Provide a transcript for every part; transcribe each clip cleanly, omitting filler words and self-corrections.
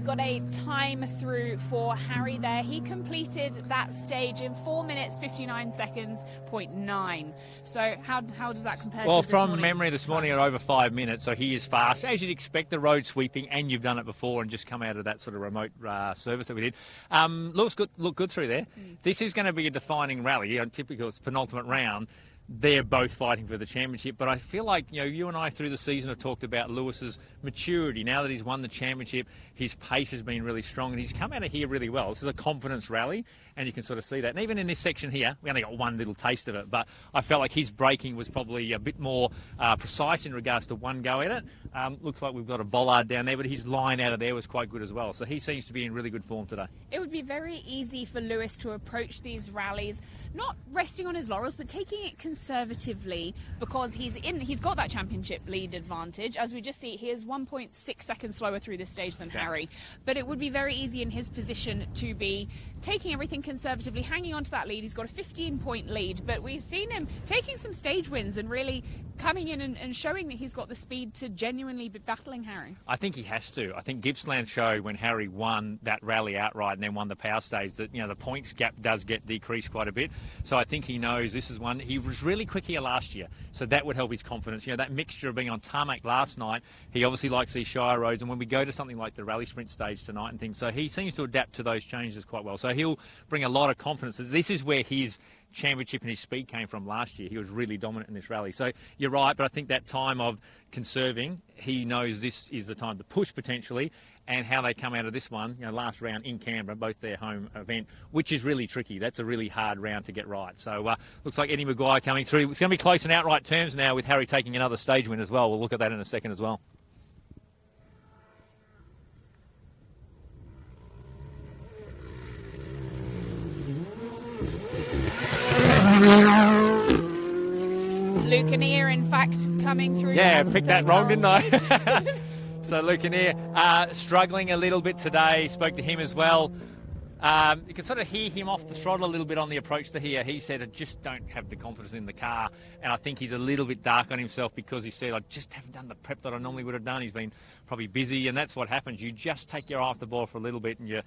got a time through for Harry there. He completed that stage in 4 minutes 59 seconds, 0.9. So how does that compare? Well, to from memory this morning at over 5 minutes, so he is fast. As you'd expect, the road sweeping, and you've done it before and just come out of that sort of remote service that we did. Look good through there. This is going to be a defining rally. Typical, it's penultimate round. They're both fighting for the championship, but I feel like, you and I through the season have talked about Lewis's maturity. Now that he's won the championship, his pace has been really strong, and he's come out of here really well. This is a confidence rally, and you can sort of see that. And even in this section here, we only got one little taste of it, but I felt like his braking was probably a bit more precise in regards to one go at it. Looks like we've got a bollard down there, but his line out of there was quite good as well. So he seems to be in really good form today. It would be very easy for Lewis to approach these rallies, not resting on his laurels, but taking it conservatively, because he's got that championship lead advantage. As we just see, he is 1.6 seconds slower through this stage than Harry. But it would be very easy in his position to be taking everything conservatively, hanging on to that lead. He's got a 15-point lead, but we've seen him taking some stage wins and really coming in and showing that he's got the speed to genuinely be battling Harry. I think he has to. I think Gippsland showed when Harry won that rally outright and then won the power stage that, the points gap does get decreased quite a bit. So I think he knows this is one. He was really quick here last year, so that would help his confidence. That mixture of being on tarmac last night, he obviously likes these shire roads, and when we go to something like the rally sprint stage tonight and things, so he seems to adapt to those changes quite well. So he'll bring a lot of confidence. This is where his championship and his speed came from last year. He was really dominant in this rally. So you're right, but I think that time of conserving, he knows this is the time to push potentially, and how they come out of this one, last round in Canberra, both their home event, which is really tricky. That's a really hard round to get right. So looks like Eddie Maguire coming through. It's going to be close in outright terms now, with Harry taking another stage win as well. We'll look at that in a second as well. Luke Anir, in fact, coming through. Yeah, I picked that wrong, didn't I? So Luke Anir struggling a little bit today. Spoke to him as well. You can sort of hear him off the throttle a little bit on the approach to here. He said, I just don't have the confidence in the car. And I think he's a little bit dark on himself, because he said, I just haven't done the prep that I normally would have done. He's been probably busy, and that's what happens. You just take your eye off the ball for a little bit, and you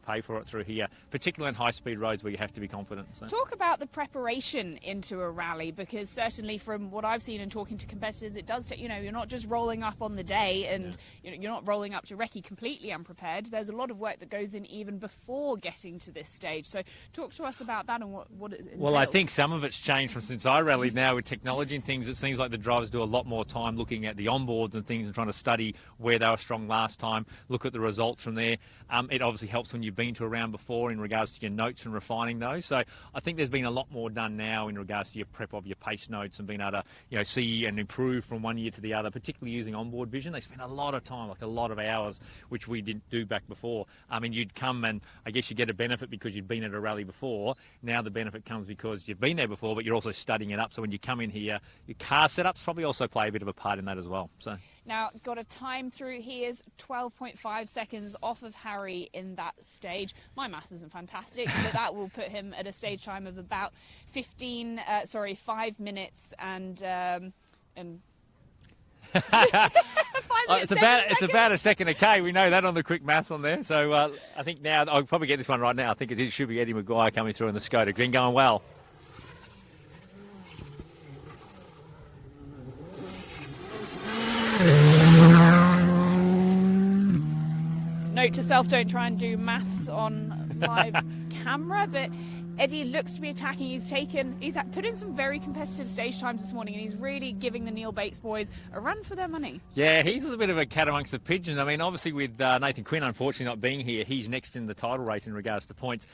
pay for it through here, particularly in high-speed roads where you have to be confident. So. Talk about the preparation into a rally, because certainly from what I've seen and talking to competitors, it does take, you're not just rolling up on the day, and you're not rolling up to recce completely unprepared. There's a lot of work that goes in even before getting to this stage. So talk to us about that and what it entails. Well, I think some of it's changed from since I rallied now with technology and things. It seems like the drivers do a lot more time looking at the onboards and things and trying to study where they were strong last time, look at the results from there. It obviously helps when you've been to a round before in regards to your notes and refining those. So I think there's been a lot more done now in regards to your prep of your pace notes and being able to see and improve from one year to the other, particularly using onboard vision. They spend a lot of time, like a lot of hours, which we didn't do back before. I mean, you'd come and I guess you get a benefit because you've been at a rally before. Now the benefit comes because you've been there before, but you're also studying it up. So when you come in here, your car setups probably also play a bit of a part in that as well. So now got a time through. He is 12.5 seconds off of Harry in that stage. My maths isn't fantastic, but that will put him at a stage time of about 5 minutes and it's about a second a K. We know that on the quick math on there. So I think now I'll probably get this one right now. I think it should be Eddie Maguire coming through in the Skoda. Been going well. Note to self, don't try and do maths on live camera, but Eddie looks to be attacking. He's put in some very competitive stage times this morning, and he's really giving the Neil Bates boys a run for their money. Yeah, he's a little bit of a cat amongst the pigeons. I mean, obviously with Nathan Quinn unfortunately not being here, he's next in the title race in regards to points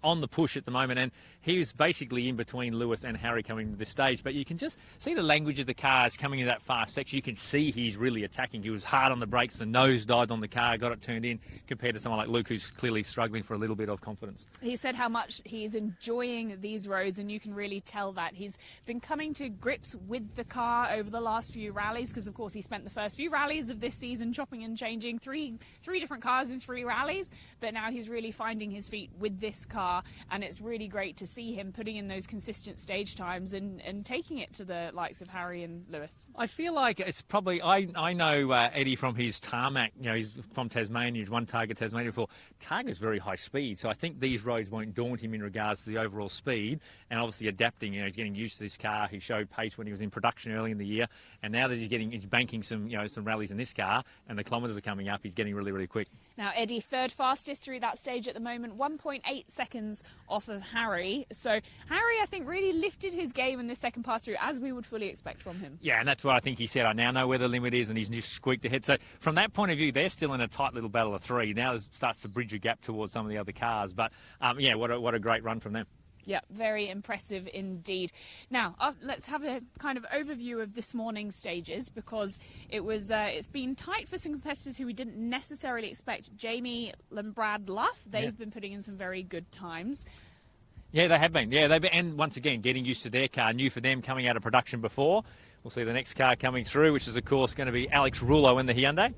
on the push at the moment, and he was basically in between Lewis and Harry coming to this stage. But you can just see the language of the cars coming into that fast section. You can see he's really attacking. He was hard on the brakes, the nose dived on the car, got it turned in, compared to someone like Luke, who's clearly struggling for a little bit of confidence. He said how much he's enjoyed enjoying these roads, and you can really tell that. He's been coming to grips with the car over the last few rallies, because of course he spent the first few rallies of this season chopping and changing three different cars in 3 rallies, but now he's really finding his feet with this car, and it's really great to see him putting in those consistent stage times and taking it to the likes of Harry and Lewis. I feel like it's probably, I know Eddie from his tarmac, he's from Tasmania, he's won Targa Tasmania before. Targa's very high speed, so I think these roads won't daunt him in regards to the overall speed, and obviously adapting, he's getting used to this car. He showed pace when he was in production early in the year, and now that he's banking some rallies in this car, and the kilometres are coming up, he's getting really, really quick. Now, Eddie, third fastest through that stage at the moment, 1.8 seconds off of Harry. So Harry, I think, really lifted his game in this second pass through, as we would fully expect from him. Yeah, and that's what I think he said. I now know where the limit is, and he's just squeaked ahead. So from that point of view, they're still in a tight little battle of 3. Now it starts to bridge a gap towards some of the other cars. But, what a great run from them. Yeah, very impressive indeed. Now, let's have a kind of overview of this morning's stages, because it's been tight for some competitors who we didn't necessarily expect. Jamie and Brad Luff, they've been putting in some very good times. Yeah, they have been. Yeah, they've been, and once again, getting used to their car. New for them, coming out of production before. We'll see the next car coming through, which is, of course, going to be Alex Rouleau in the Hyundai.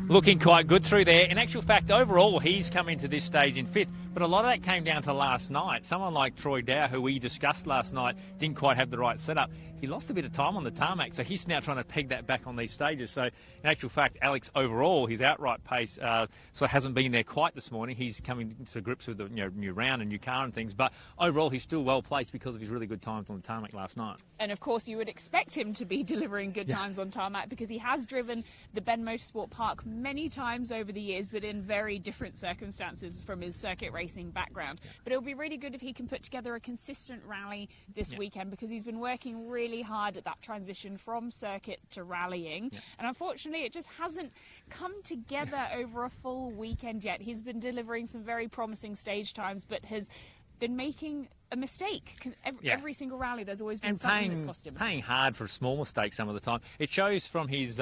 Looking quite good through there. In actual fact, overall, he's come into this stage in 5th, but a lot of that came down to last night. Someone like Troy Dow, who we discussed last night, didn't quite have the right setup. He lost a bit of time on the tarmac, so he's now trying to peg that back on these stages. So, in actual fact, Alex, overall, his outright pace hasn't been there quite this morning. He's coming to grips with the new round and new car and things, but overall, he's still well placed because of his really good times on the tarmac last night. And, of course, you would expect him to be delivering good times on tarmac, because he has driven the Ben Motorsport Park many times over the years, but in very different circumstances from his circuit racing background. But it'll be really good if he can put together a consistent rally this weekend, because he's been working really hard at that transition from circuit to rallying. And unfortunately, it just hasn't come together over a full weekend yet. He's been delivering some very promising stage times, but has been making a mistake. Every single rally, there's always been something that's cost him. Paying hard for a small mistake some of the time. It shows from his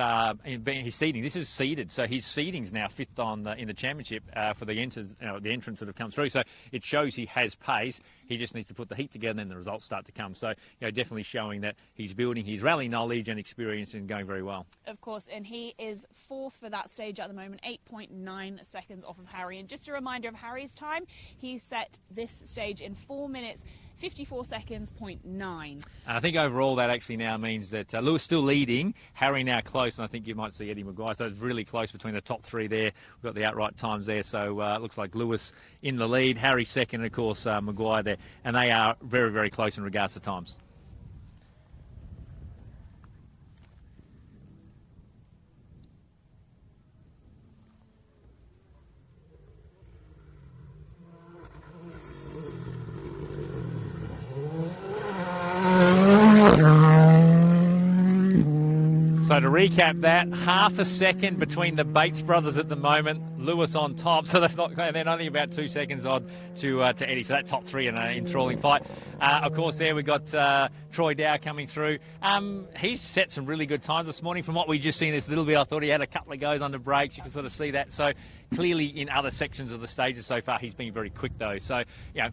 seeding. This is seeded, so his seeding's now 5th in the championship for the entrants that have come through. So it shows he has pace. He just needs to put the heat together, and then the results start to come. So definitely showing that he's building his rally knowledge and experience and going very well. Of course, and he is 4th for that stage at the moment, 8.9 seconds off of Harry. And just a reminder of Harry's time, he set this stage in 4 minutes 54 seconds, 0.9. And I think overall that actually now means that Lewis still leading, Harry now close, and I think you might see Eddie Maguire. So it's really close between the top 3 there. We've got the outright times there, so it looks like Lewis in the lead, Harry second, and of course Maguire there. And they are very, very close in regards to times. So to recap that, half a second between the Bates brothers at the moment, Lewis on top, so that's not, and then only about 2 seconds odd to Eddie. So that top 3 in an enthralling fight. Of course, there we got Troy Dow coming through. He's set some really good times this morning. From what we just seen this little bit, I thought he had a couple of goes under brakes. You can sort of see that. So clearly in other sections of the stages so far, he's been very quick though. So,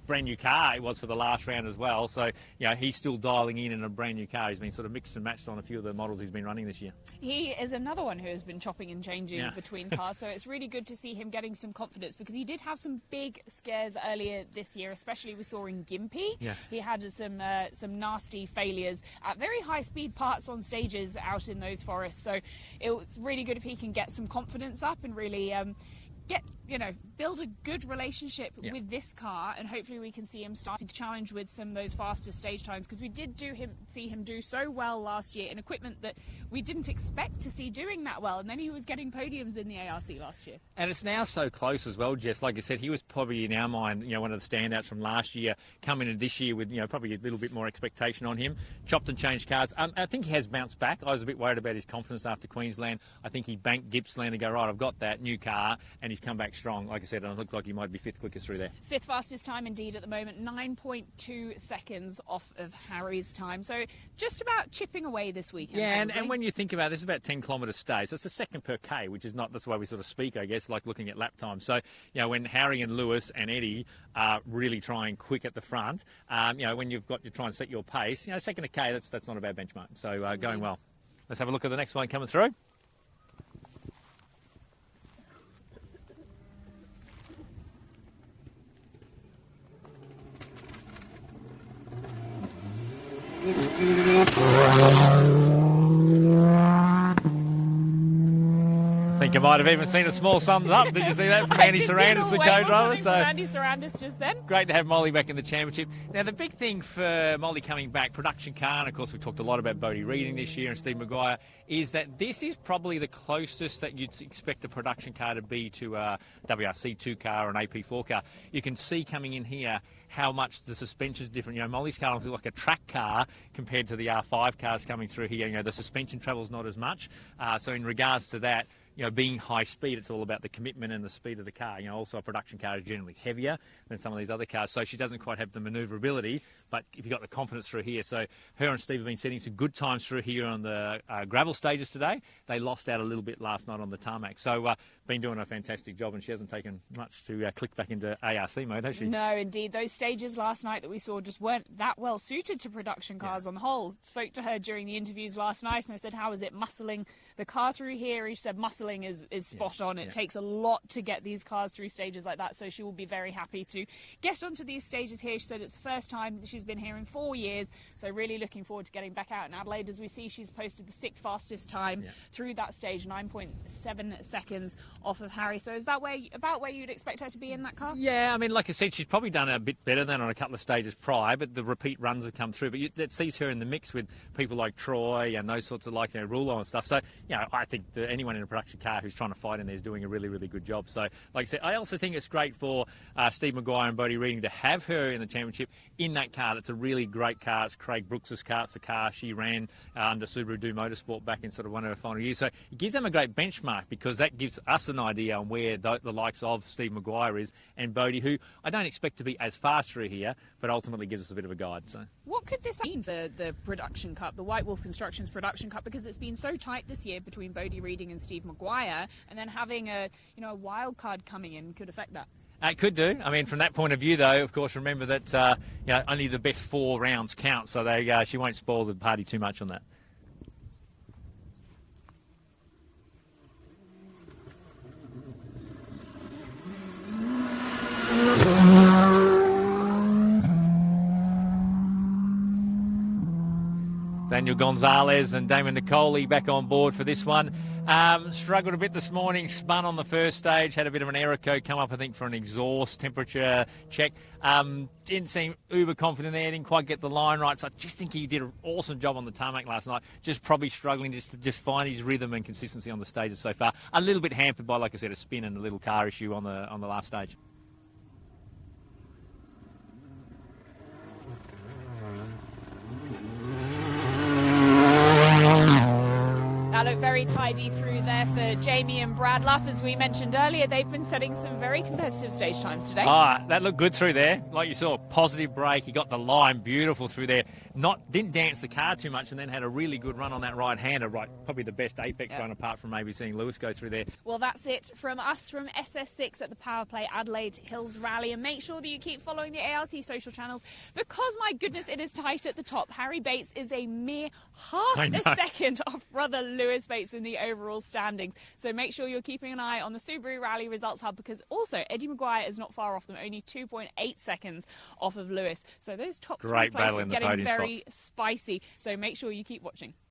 brand new car it was for the last round as well. So, he's still dialing in a brand new car. He's been sort of mixed and matched on a few of the models he's been running this year. He is another one who has been chopping and changing between cars. So it's really good to see him getting some confidence, because he did have some big scares earlier this year, especially we saw in Gympie. He had some nasty failures at very high speed parts on stages out in those forests. So it's really good if he can get some confidence up and really build a good relationship with this car, and hopefully we can see him starting to challenge with some of those faster stage times, because we did see him do so well last year in equipment that we didn't expect to see doing that well, and then he was getting podiums in the ARC last year. And it's now so close as well, Jess. Like I said, he was probably in our mind, one of the standouts from last year, coming into this year with, probably a little bit more expectation on him. Chopped and changed cars. I think he has bounced back. I was a bit worried about his confidence after Queensland. I think he banked Gippsland to go, right, I've got that new car, and he's come back strong, like I said, and it looks like he might be 5th quickest through there. 5th fastest time indeed at the moment, 9.2 seconds off of Harry's time. So just about chipping away this weekend. Yeah, and when you think about it, this is about 10 kilometres stage, so it's a second per K, which is not, that's the way we sort of speak, I guess, like looking at lap time. So, when Harry and Lewis and Eddie are really trying quick at the front, when you've got to try and set your pace, second to K, that's not a bad benchmark. So going well. Let's have a look at the next one coming through. I think you might have even seen a small thumbs up. Did you see that from Andy Sarandis, the co-driver? So Andy Sarandis just then. Great to have Molly back in the championship. Now, the big thing for Molly coming back, production car, and of course we talked a lot about Bodie Reading this year and Steve Maguire, is that this is probably the closest that you'd expect a production car to be to a WRC2 car or an AP4 car. You can see coming in here how much the suspension's different. Molly's car looks like a track car compared to the R5 cars coming through here. The suspension travels not as much. So in regards to that, being high speed, it's all about the commitment and the speed of the car. Also a production car is generally heavier than some of these other cars, so she doesn't quite have the manoeuvrability. But if you've got the confidence through here, so her and Steve have been setting some good times through here on the gravel stages today. They lost out a little bit last night on the tarmac. So been doing a fantastic job, and she hasn't taken much to click back into ARC mode, has she? No, indeed. Those stages last night that we saw just weren't that well suited to production cars on the whole. Spoke to her during the interviews last night, and I said, how is it muscling the car through here? She said muscling is spot on. It takes a lot to get these cars through stages like that, so she will be very happy to get onto these stages here. She said it's the first time she's been here in 4 years, so really looking forward to getting back out in Adelaide. As we see, she's posted the 6th fastest time through that stage, 9.7 seconds off of Harry. So is that about where you'd expect her to be in that car? Yeah, like I said, she's probably done a bit better than on a couple of stages prior, but the repeat runs have come through. But that sees her in the mix with people like Troy and those sorts of Rulo and stuff. So, I think that anyone in a production car who's trying to fight in there is doing a really, really good job. So, like I said, I also think it's great for Steve Maguire and Bodie Reading to have her in the championship in that car. That's a really great car. It's Craig Brooks's car. It's the car she ran under Subaru Do Motorsport back in sort of one of her final years. So it gives them a great benchmark, because that gives us an idea on where the likes of Steve Maguire is and Bodie, who I don't expect to be as fast through here, but ultimately gives us a bit of a guide. So what could this mean for the production cup, the White Wolf Constructions production cup, because it's been so tight this year between Bodie Reading and Steve Maguire, and then having a wild card coming in could affect that? It could do. From that point of view, though, of course, remember that only the best 4 rounds count, so she won't spoil the party too much on that. Daniel Gonzalez and Damon Nicoli back on board for this one. Struggled a bit this morning, spun on the first stage, had a bit of an error code come up, I think, for an exhaust temperature check. Didn't seem uber confident there, didn't quite get the line right. So I just think he did an awesome job on the tarmac last night, just probably struggling to find his rhythm and consistency on the stages so far. A little bit hampered by, like I said, a spin and a little car issue on the last stage. That looked very tidy through there for Jamie and Brad Luff. As we mentioned earlier, they've been setting some very competitive stage times today. That looked good through there. Like you saw, positive break. He got the line beautiful through there. Didn't dance the car too much, and then had a really good run on that right-hander. Probably the best apex run, apart from maybe seeing Lewis go through there. Well, that's it from us from SS6 at the PowerPlay Adelaide Hills Rally. And make sure that you keep following the ARC social channels, because, my goodness, it is tight at the top. Harry Bates is a mere half a second off brother Lewis Bates in the overall standings. So make sure you're keeping an eye on the Subaru Rally Results Hub, because also Eddie Maguire is not far off them, only 2.8 seconds off of Lewis. So those top 3 places are getting very spicy. So make sure you keep watching.